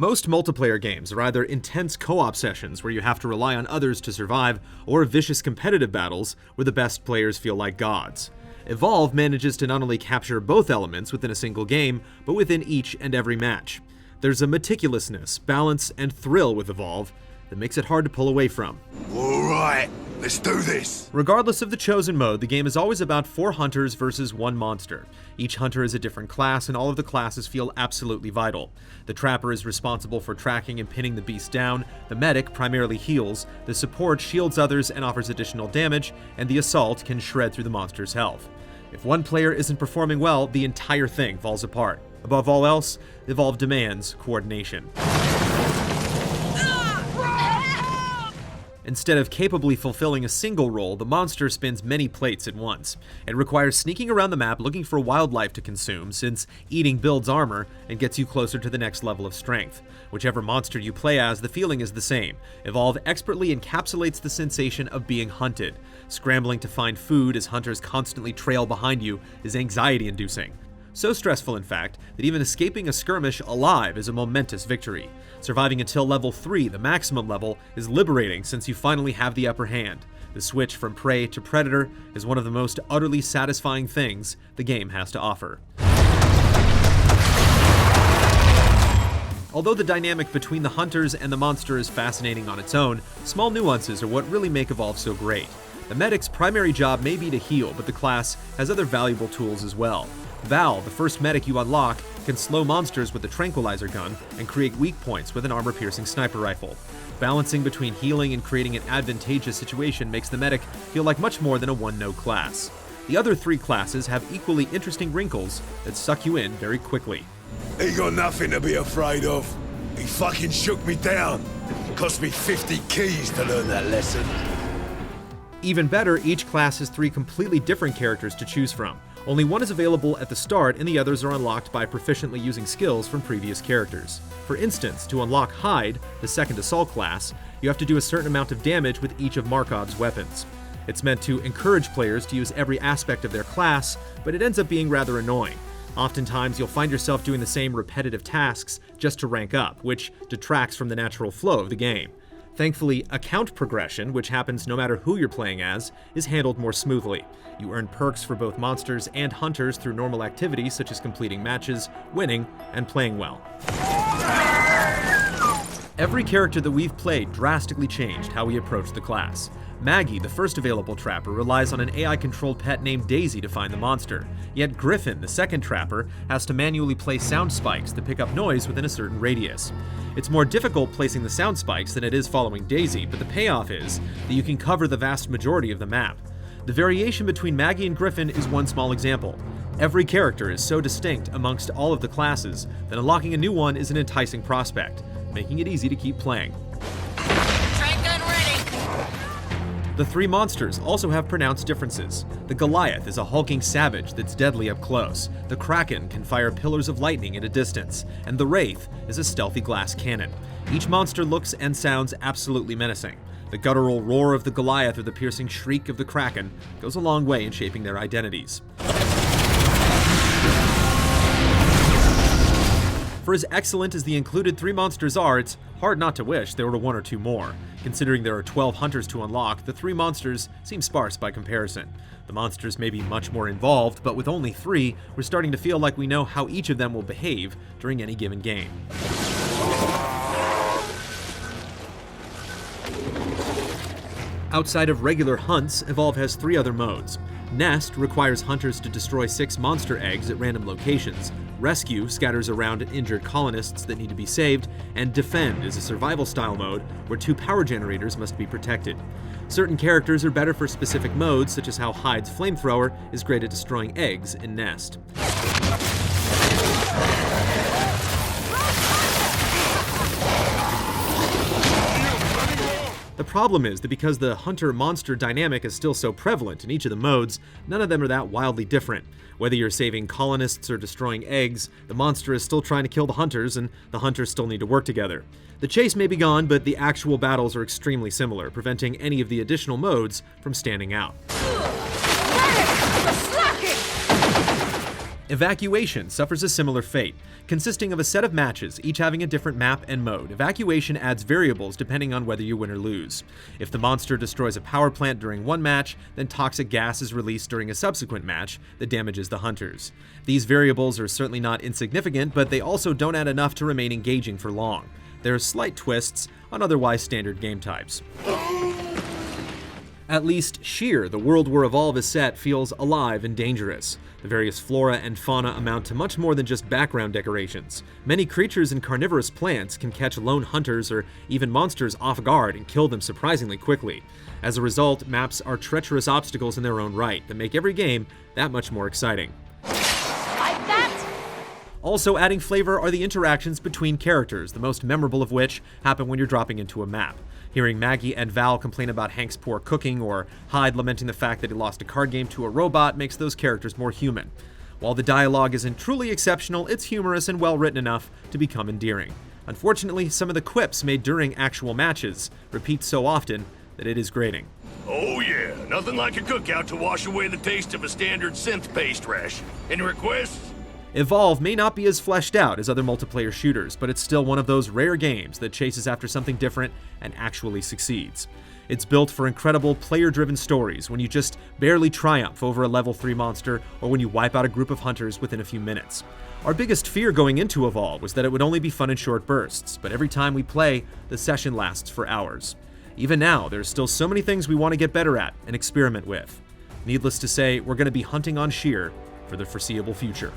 Most multiplayer games are either intense co-op sessions where you have to rely on others to survive, or vicious competitive battles where the best players feel like gods. Evolve manages to not only capture both elements within a single game, but within each and every match. There's a meticulousness, balance, and thrill with Evolve that makes it hard to pull away from. Alright, let's do this! Regardless of the chosen mode, the game is always about 4 hunters versus 1 monster. Each hunter is a different class, and all of the classes feel absolutely vital. The trapper is responsible for tracking and pinning the beast down, the medic primarily heals, the support shields others and offers additional damage, and the assault can shred through the monster's health. If one player isn't performing well, the entire thing falls apart. Above all else, Evolve demands coordination. Instead of capably fulfilling a single role, the monster spins many plates at once. It requires sneaking around the map looking for wildlife to consume, since eating builds armor and gets you closer to the next level of strength. Whichever monster you play as, the feeling is the same. Evolve expertly encapsulates the sensation of being hunted. Scrambling to find food as hunters constantly trail behind you is anxiety-inducing. So stressful, in fact, that even escaping a skirmish alive is a momentous victory. Surviving until level 3, the maximum level, is liberating since you finally have the upper hand. The switch from prey to predator is one of the most utterly satisfying things the game has to offer. Although the dynamic between the hunters and the monster is fascinating on its own, small nuances are what really make Evolve so great. The medic's primary job may be to heal, but the class has other valuable tools as well. Val, the first medic you unlock, can slow monsters with a tranquilizer gun and create weak points with an armor-piercing sniper rifle. Balancing between healing and creating an advantageous situation makes the medic feel like much more than a one-note class. The other 3 classes have equally interesting wrinkles that suck you in very quickly. He got nothing to be afraid of. He fucking shook me down. Cost me 50 keys to learn that lesson. Even better, each class has 3 completely different characters to choose from. Only one is available at the start, and the others are unlocked by proficiently using skills from previous characters. For instance, to unlock Hyde, the second assault class, you have to do a certain amount of damage with each of Markov's weapons. It's meant to encourage players to use every aspect of their class, but it ends up being rather annoying. Oftentimes, you'll find yourself doing the same repetitive tasks just to rank up, which detracts from the natural flow of the game. Thankfully, account progression, which happens no matter who you're playing as, is handled more smoothly. You earn perks for both monsters and hunters through normal activities such as completing matches, winning, and playing well. Every character that we've played drastically changed how we approach the class. Maggie, the first available trapper, relies on an AI-controlled pet named Daisy to find the monster. Yet Griffin, the second trapper, has to manually place sound spikes that pick up noise within a certain radius. It's more difficult placing the sound spikes than it is following Daisy, but the payoff is that you can cover the vast majority of the map. The variation between Maggie and Griffin is one small example. Every character is so distinct amongst all of the classes that unlocking a new one is an enticing prospect, making it easy to keep playing. The 3 monsters also have pronounced differences. The Goliath is a hulking savage that's deadly up close. The Kraken can fire pillars of lightning at a distance, and the Wraith is a stealthy glass cannon. Each monster looks and sounds absolutely menacing. The guttural roar of the Goliath or the piercing shriek of the Kraken goes a long way in shaping their identities. For as excellent as the included 3 monsters are, it's hard not to wish there were 1 or 2 more. Considering there are 12 hunters to unlock, the 3 monsters seem sparse by comparison. The monsters may be much more involved, but with only 3, we're starting to feel like we know how each of them will behave during any given game. Outside of regular hunts, Evolve has 3 other modes. Nest requires hunters to destroy 6 monster eggs at random locations. Rescue scatters around injured colonists that need to be saved, and Defend is a survival-style mode where 2 power generators must be protected. Certain characters are better for specific modes, such as how Hyde's flamethrower is great at destroying eggs in Nest. The problem is that because the hunter-monster dynamic is still so prevalent in each of the modes, none of them are that wildly different. Whether you're saving colonists or destroying eggs, the monster is still trying to kill the hunters, and the hunters still need to work together. The chase may be gone, but the actual battles are extremely similar, preventing any of the additional modes from standing out. Evacuation suffers a similar fate. Consisting of a set of matches, each having a different map and mode, Evacuation adds variables depending on whether you win or lose. If the monster destroys a power plant during one match, then toxic gas is released during a subsequent match that damages the hunters. These variables are certainly not insignificant, but they also don't add enough to remain engaging for long. There are slight twists on otherwise standard game types. At least Sheer, the world where Evolve is set, feels alive and dangerous. The various flora and fauna amount to much more than just background decorations. Many creatures and carnivorous plants can catch lone hunters or even monsters off guard and kill them surprisingly quickly. As a result, maps are treacherous obstacles in their own right that make every game that much more exciting. Also adding flavor are the interactions between characters, the most memorable of which happen when you're dropping into a map. Hearing Maggie and Val complain about Hank's poor cooking, or Hyde lamenting the fact that he lost a card game to a robot, makes those characters more human. While the dialogue isn't truly exceptional, it's humorous and well written enough to become endearing. Unfortunately, some of the quips made during actual matches repeat so often that it is grating. Oh yeah, nothing like a cookout to wash away the taste of a standard synth paste ration. Any requests? Evolve may not be as fleshed out as other multiplayer shooters, but it's still one of those rare games that chases after something different and actually succeeds. It's built for incredible player-driven stories when you just barely triumph over a level 3 monster or when you wipe out a group of hunters within a few minutes. Our biggest fear going into Evolve was that it would only be fun in short bursts, but every time we play, the session lasts for hours. Even now, there's still so many things we want to get better at and experiment with. Needless to say, we're going to be hunting on Sheer for the foreseeable future.